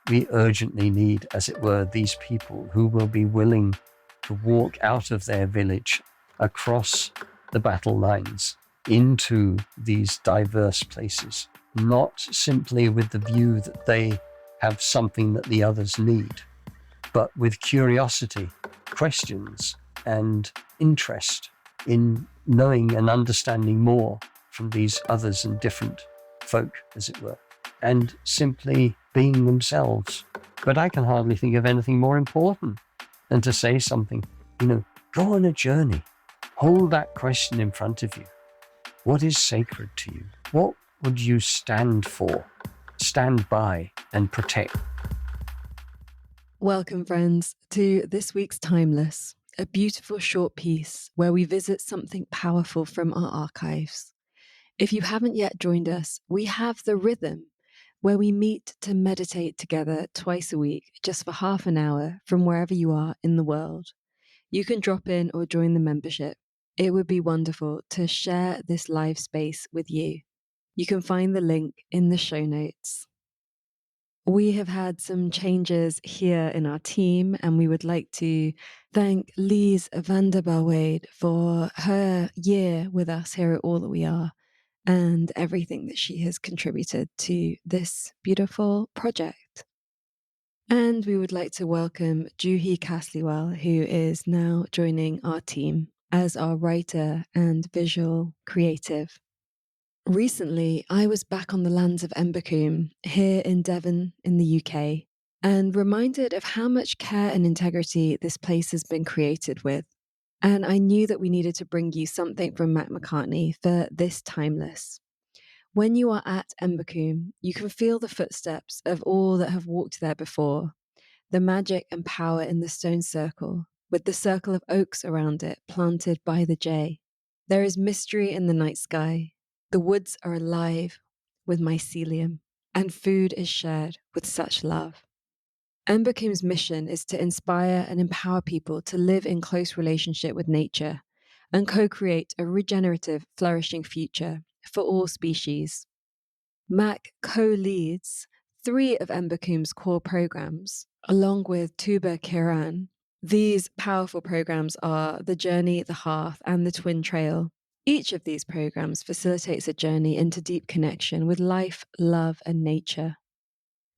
We urgently need, as it were, these people who will be willing to walk out of their village across the battle lines into these diverse places, not simply with the view that they have something that the others need, but with curiosity, questions, and interest in knowing and understanding more from these others and different folk, as it were, and simply being themselves. But I can hardly think of anything more important than to say something, go on a journey. Hold that question in front of you. What is sacred to you? What would you stand for, stand by, and protect? Welcome, friends, to this week's Timeless, a beautiful short piece where we visit something powerful from our archives. If you haven't yet joined us, we have The Rhythm, where we meet to meditate together twice a week, just for half an hour from wherever you are in the world. You can drop in or join the membership. It would be wonderful to share this live space with you. You can find the link in the show notes. We have had some changes here in our team, and we would like to thank Lise van der Bouwade for her year with us here at All That We Are and everything that she has contributed to this beautiful project. And we would like to welcome Juhi Kasliwal, who is now joining our team as our writer and visual creative. Recently, I was back on the lands of Embercombe, here in Devon in the UK, and reminded of how much care and integrity this place has been created with. And I knew that we needed to bring you something from Mac Macartney for this Timeless. When you are at Embercombe, you can feel the footsteps of all that have walked there before, the magic and power in the stone circle, with the circle of oaks around it planted by the jay. There is mystery in the night sky. The woods are alive with mycelium, and food is shared with such love. Embercombe's mission is to inspire and empower people to live in close relationship with nature and co-create a regenerative, flourishing future for all species. Mac co-leads 3 of Embercombe's core programs, along with Tuba Kiran. These powerful programs are The Journey, The Hearth, and The Twin Trail. Each of these programs facilitates a journey into deep connection with life, love, and nature.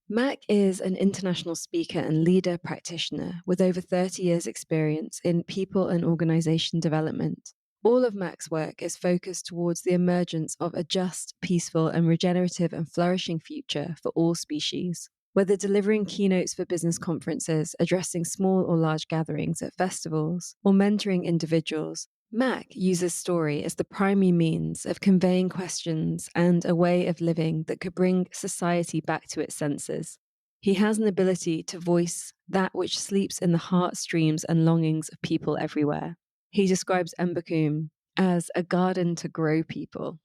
Mac is an international speaker and leader practitioner with over 30 years' experience in people and organization development. All of Mac's work is focused towards the emergence of a just, peaceful, and regenerative and flourishing future for all species. Whether delivering keynotes for business conferences, addressing small or large gatherings at festivals, or mentoring individuals, Mac uses story as the primary means of conveying questions and a way of living that could bring society back to its senses. He has an ability to voice that which sleeps in the heartstreams and longings of people everywhere. He describes Embercombe as a garden to grow people.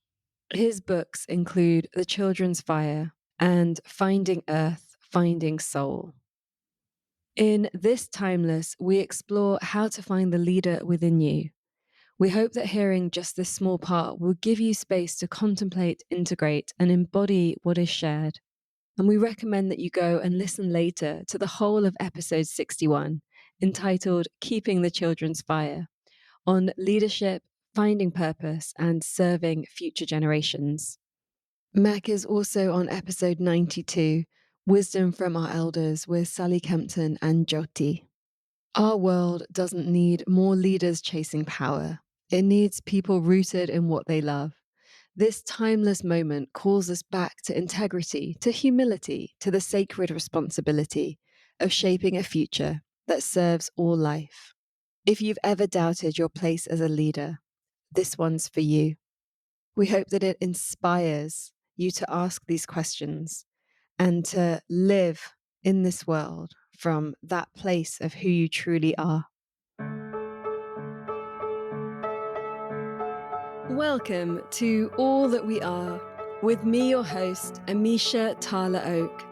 His books include The Children's Fire and Finding Earth, Finding Soul. In this Timeless, we explore how to find the leader within you. We hope that hearing just this small part will give you space to contemplate, integrate, and embody what is shared. And we recommend that you go and listen later to the whole of episode 61, entitled Keeping the Children's Fire, on leadership, finding purpose, and serving future generations. Mac is also on episode 92, Wisdom from Our Elders, with Sally Kempton and Jyoti. Our world doesn't need more leaders chasing power. It needs people rooted in what they love. This timeless moment calls us back to integrity, to humility, to the sacred responsibility of shaping a future that serves all life. If you've ever doubted your place as a leader, this one's for you. We hope that it inspires you to ask these questions and to live in this world from that place of who you truly are. Welcome to All That We Are, with me, your host, Amisha Tala Oak.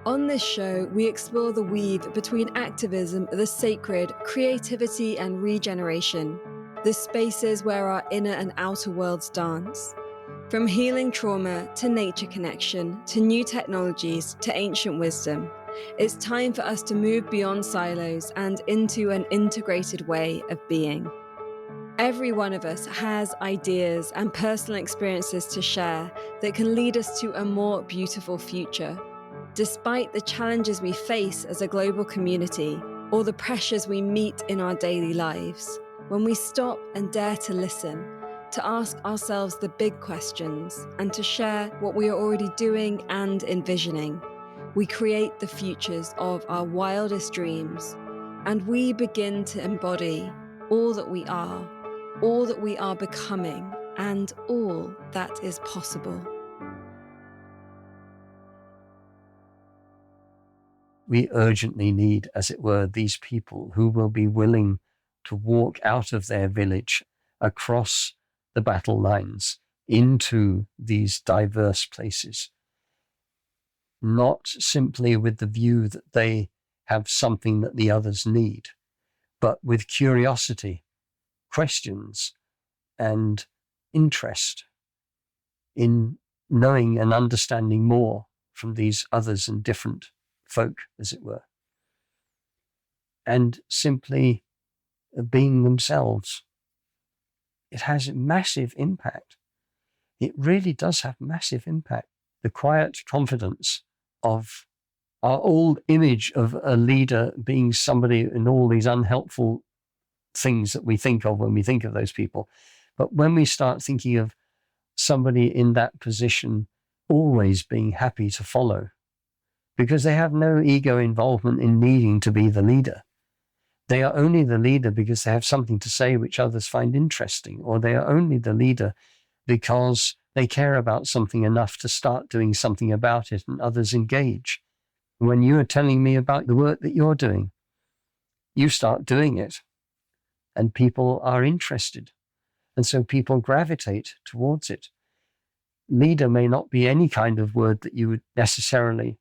On this show, we explore the weave between activism, the sacred, creativity, and regeneration, the spaces where our inner and outer worlds dance. From healing trauma to nature connection to new technologies to ancient wisdom, it's time for us to move beyond silos and into an integrated way of being. Every one of us has ideas and personal experiences to share that can lead us to a more beautiful future. Despite the challenges we face as a global community or the pressures we meet in our daily lives, when we stop and dare to listen, to ask ourselves the big questions and to share what we are already doing and envisioning, we create the futures of our wildest dreams, and we begin to embody all that we are becoming, and all that is possible. We urgently need, as it were, these people who will be willing to walk out of their village across the battle lines into these diverse places, not simply with the view that they have something that the others need, but with curiosity, questions, and interest in knowing and understanding more from these others and different folk, as it were, and simply being themselves. It has a massive impact. It really does have massive impact. The quiet confidence of our old image of a leader being somebody in all these unhelpful things that we think of when we think of those people. But when we start thinking of somebody in that position always being happy to follow, because they have no ego involvement in needing to be the leader. They are only the leader because they have something to say which others find interesting, or they are only the leader because they care about something enough to start doing something about it and others engage. When you are telling me about the work that you're doing, you start doing it and people are interested. And so people gravitate towards it. Leader may not be any kind of word that you would necessarily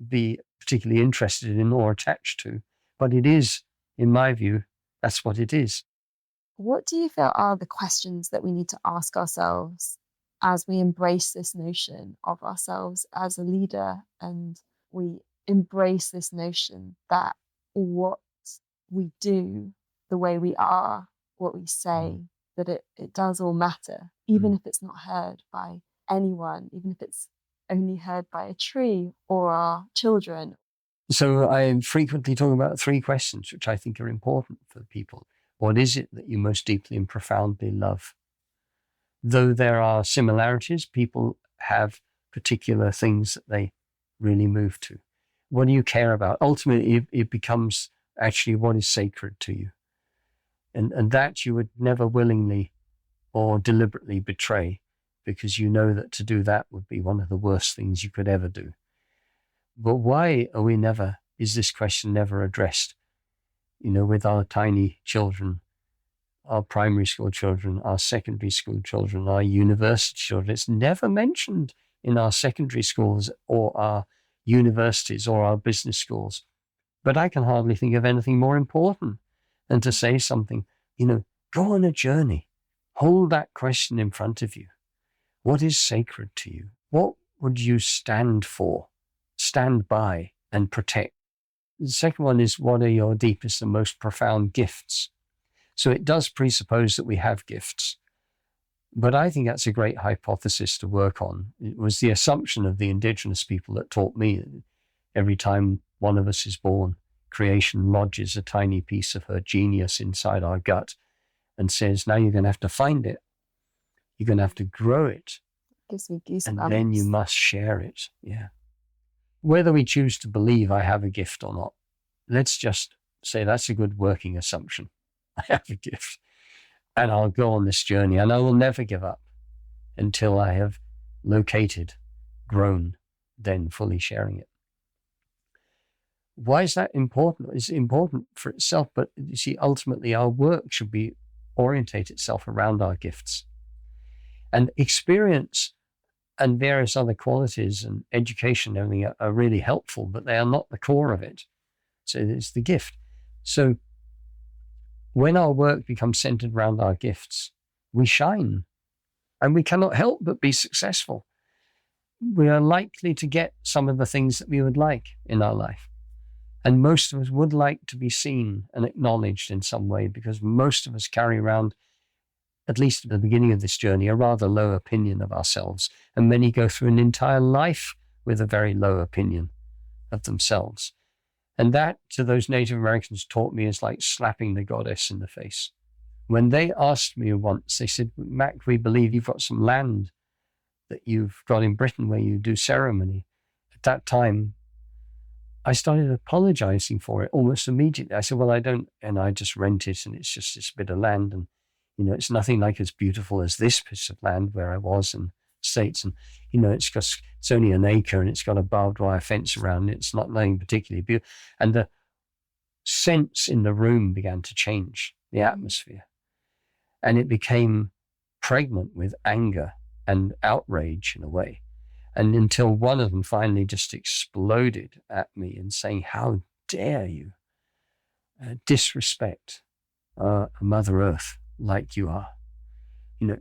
be particularly interested in or attached to, but it is, in my view, that's what it is. What do you feel are the questions that we need to ask ourselves as we embrace this notion of ourselves as a leader, and we embrace this notion that what we do, the way we are, what we say, that it does all matter, even if it's not heard by anyone, even if it's only heard by a tree or our children? So I frequently talk about three questions, which I think are important for people. What is it that you most deeply and profoundly love? Though there are similarities, people have particular things that they really move to. What do you care about? Ultimately, it becomes actually what is sacred to you. And that you would never willingly or deliberately betray, because you know that to do that would be one of the worst things you could ever do. But why is this question never addressed? With our tiny children, our primary school children, our secondary school children, our university children. It's never mentioned in our secondary schools or our universities or our business schools. But I can hardly think of anything more important than to say something, go on a journey. Hold that question in front of you. What is sacred to you? What would you stand for, stand by, and protect? The second one is, what are your deepest and most profound gifts? So it does presuppose that we have gifts. But I think that's a great hypothesis to work on. It was the assumption of the indigenous people that taught me that every time one of us is born, creation lodges a tiny piece of her genius inside our gut and says, now you're going to have to find it. You're going to have to grow it. Gives me goosebumps. And then you must share it. Yeah. Whether we choose to believe I have a gift or not, let's just say that's a good working assumption. I have a gift and I'll go on this journey, and I will never give up until I have located, grown, then fully sharing it. Why is that important? It's important for itself, but you see, ultimately our work should orientate itself around our gifts. And experience and various other qualities and education and everything are really helpful, but they are not the core of it. So it's the gift. So when our work becomes centered around our gifts, we shine. And we cannot help but be successful. We are likely to get some of the things that we would like in our life. And most of us would like to be seen and acknowledged in some way, because most of us carry around, at least at the beginning of this journey, a rather low opinion of ourselves. And many go through an entire life with a very low opinion of themselves. And that, to those Native Americans, taught me is like slapping the goddess in the face. When they asked me once, they said, Mac, we believe you've got some land that you've got in Britain where you do ceremony. At that time, I started apologizing for it almost immediately. I said, well, I don't, and I just rent it, and it's just this bit of land. And, it's nothing like as beautiful as this piece of land where I was in States. And, it's only an acre, and it's got a barbed wire fence around it. It's not nothing particularly beautiful. And the sense in the room began to change, the atmosphere. And it became pregnant with anger and outrage in a way. And until one of them finally just exploded at me and saying, how dare you disrespect Mother Earth like you are?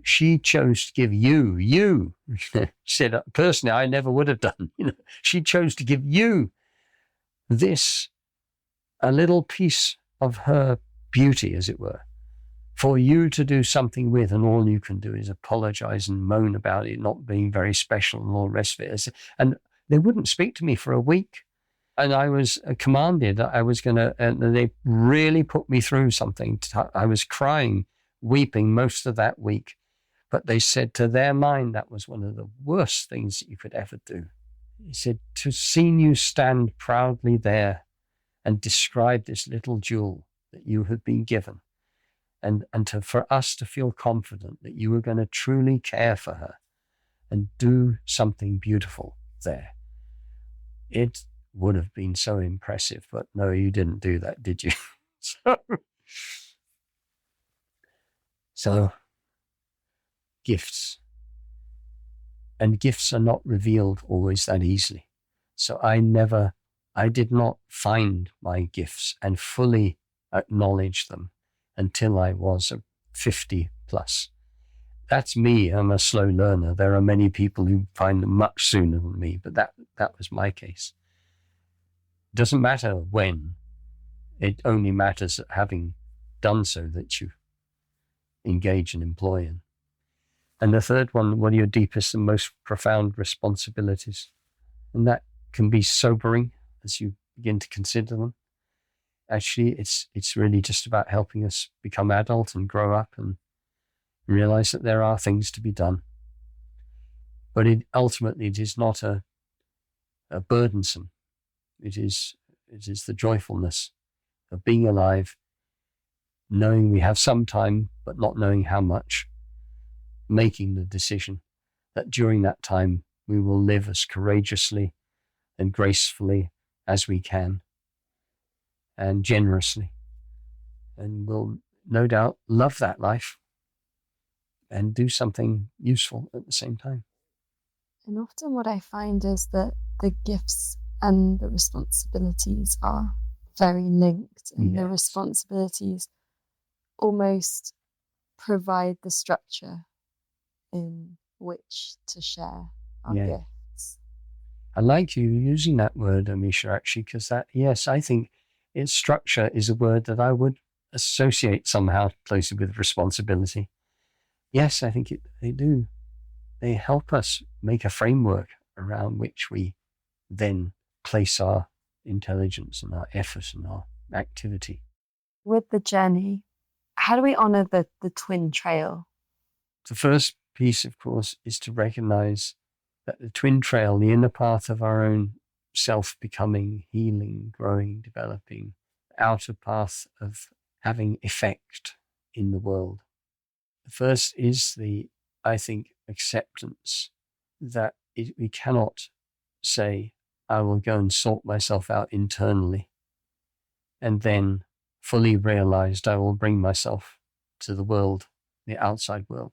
She chose to give you. She said, personally, I never would have done. She chose to give you this, a little piece of her beauty, as it were, for you to do something with, and all you can do is apologize and moan about it not being very special and all the rest of it. And they wouldn't speak to me for a week. And I was commanded that I was going to, and they really put me through something. I was crying, weeping most of that week. But they said to their mind, that was one of the worst things that you could ever do. He said, to see you stand proudly there and describe this little jewel that you have been given, and for us to feel confident that you were going to truly care for her and do something beautiful there. It would have been so impressive, but no, you didn't do that, did you? So gifts. And gifts are not revealed always that easily. So I did not find my gifts and fully acknowledge them until I was 50 plus. That's me. I'm a slow learner. There are many people who find them much sooner than me, but that was my case. Doesn't matter when. It only matters that having done so that you engage and employ in. And the third one, what are your deepest and most profound responsibilities? And that can be sobering as you begin to consider them. Actually, it's really just about helping us become adult and grow up and realize that there are things to be done. But ultimately, it is not a burdensome. It is the joyfulness of being alive, knowing we have some time, but not knowing how much, making the decision that during that time we will live as courageously and gracefully as we can, and generously. And we'll no doubt love that life and do something useful at the same time. And often what I find is that the gifts and the responsibilities are very linked, and the responsibilities almost provide the structure in which to share our gifts. I like you using that word, Amisha, actually, because I think its structure is a word that I would associate somehow closely with responsibility. Yes, I think they do. They help us make a framework around which we then place our intelligence and our effort and our activity. With the journey, how do we honor the twin trail? The first piece, of course, is to recognize that the twin trail, the inner path of our own self-becoming, healing, growing, developing, outer path of having effect in the world. The first is I think, acceptance that we cannot say, I will go and sort myself out internally, and then fully realized I will bring myself to the world, the outside world.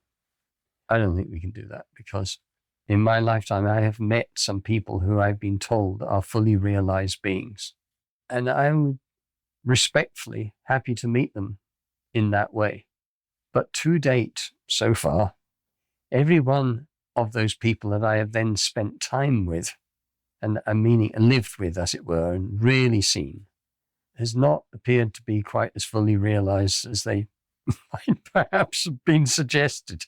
I don't think we can do that, because in my lifetime, I have met some people who I've been told are fully realized beings. And I'm respectfully happy to meet them in that way. But to date, so far, every one of those people that I have then spent time with and lived with, as it were, and really seen, has not appeared to be quite as fully realized as they might perhaps have been suggested.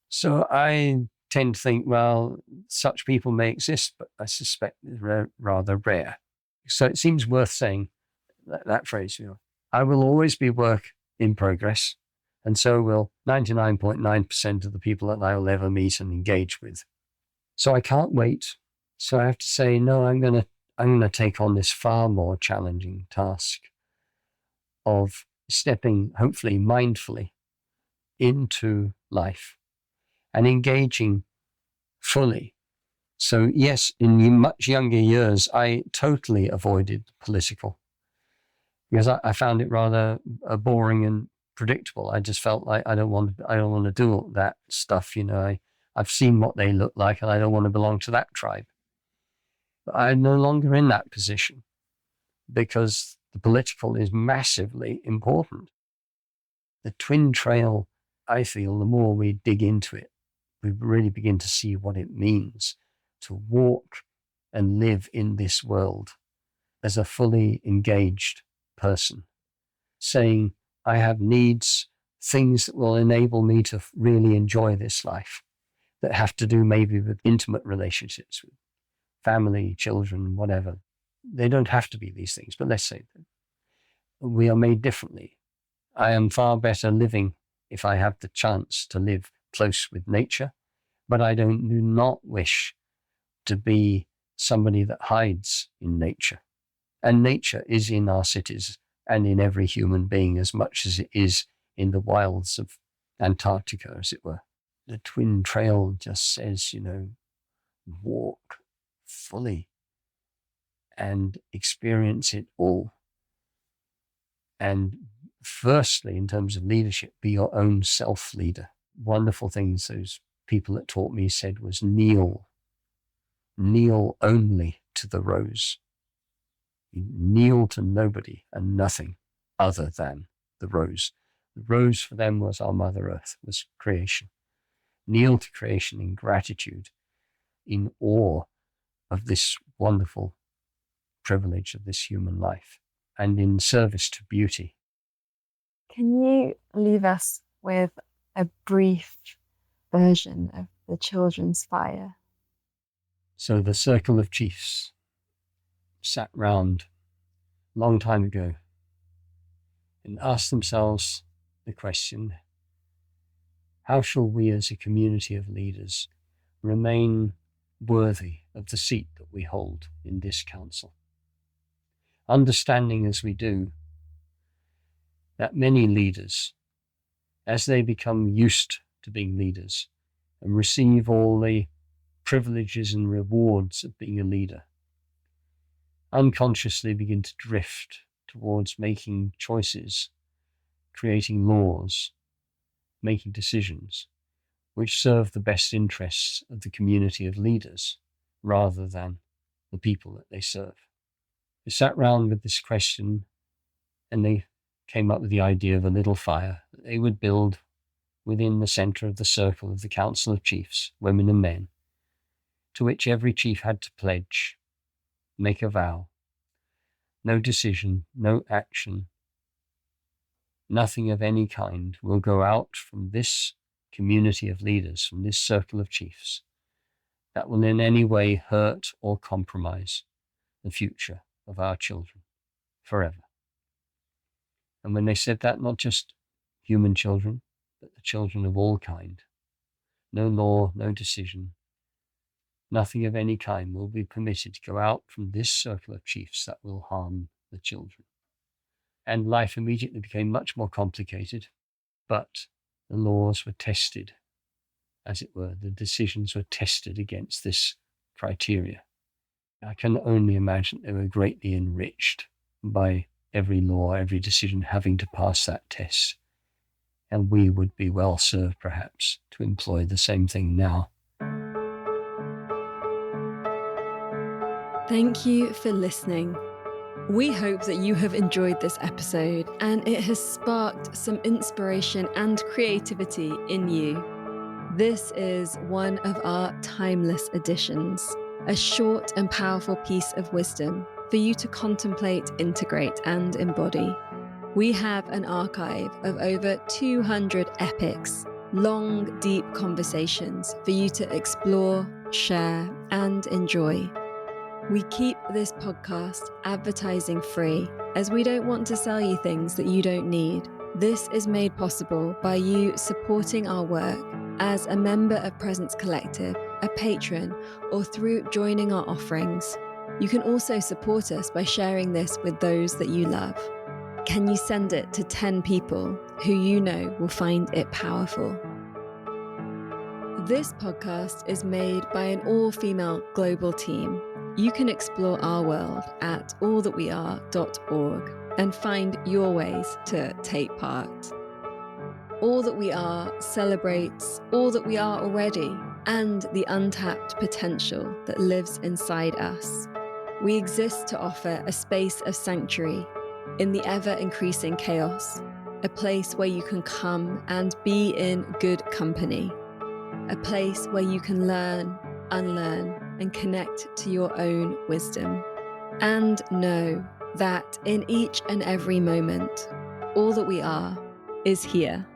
So I tend to think, well, such people may exist, but I suspect they're rather rare. So it seems worth saying that phrase, I will always be work in progress, and so will 99.9% of the people that I will ever meet and engage with. So I can't wait. So I have to say, no, I'm going to take on this far more challenging task of stepping, hopefully mindfully, into life and engaging fully. So yes, in much younger years, I totally avoided political because I found it rather boring and predictable. I just felt like I don't want to do all that stuff. I've seen what they look like, and I don't want to belong to that tribe. But I'm no longer in that position because the political is massively important. The twin trail, I feel, the more we dig into it, we really begin to see what it means to walk and live in this world as a fully engaged person, saying, I have needs, things that will enable me to really enjoy this life, that have to do maybe with intimate relationships with family, children, whatever. They don't have to be these things, but let's say that we are made differently. I am far better living if I have the chance to live close with nature, but I do not wish to be somebody that hides in nature. And nature is in our cities and in every human being as much as it is in the wilds of Antarctica, as it were. The twin trail just says, walk fully and experience it all. And firstly, in terms of leadership, be your own self-leader. Wonderful things those people that taught me said was kneel only to the rose. Kneel to nobody and nothing other than the rose. The rose for them was our Mother Earth, was creation. Kneel to creation in gratitude, in awe of this wonderful privilege of this human life, and in service to beauty. Can you leave us with a brief version of the children's fire? So the circle of chiefs sat round a long time ago and asked themselves the question, how shall we as a community of leaders remain worthy of the seat that we hold in this council? Understanding as we do that many leaders, as they become used to being leaders and receive all the privileges and rewards of being a leader, unconsciously begin to drift towards making choices, creating laws, making decisions which serve the best interests of the community of leaders rather than the people that they serve. They sat round with this question and they came up with the idea of a little fire that they would build within the center of the circle of the Council of Chiefs, women and men, to which every chief had to pledge, make a vow. No decision, no action, nothing of any kind will go out from this community of leaders, from this circle of chiefs, that will in any way hurt or compromise the future of our children forever. And when they said that, not just human children, but the children of all kind, no law, no decision, nothing of any kind will be permitted to go out from this circle of chiefs that will harm the children. And life immediately became much more complicated, but the laws were tested, as it were. The decisions were tested against this criteria. I can only imagine they were greatly enriched by every law, every decision having to pass that test. And we would be well served, perhaps, to employ the same thing now. Thank you for listening. We hope that you have enjoyed this episode and it has sparked some inspiration and creativity in you. This is one of our timeless editions, a short and powerful piece of wisdom for you to contemplate, integrate, and embody. We have an archive of over 200 epics, long, deep conversations for you to explore, share, and enjoy. We keep this podcast advertising free as we don't want to sell you things that you don't need. This is made possible by you supporting our work as a member of Presence Collective, a patron, or through joining our offerings. You can also support us by sharing this with those that you love. Can you send it to 10 people who you know will find it powerful? This podcast is made by an all-female global team. You can explore our world at allthatweare.org and find your ways to take part. All That We Are celebrates all that we are already and the untapped potential that lives inside us. We exist to offer a space of sanctuary in the ever-increasing chaos, a place where you can come and be in good company, a place where you can learn, unlearn, and connect to your own wisdom. And know that in each and every moment, all that we are is here.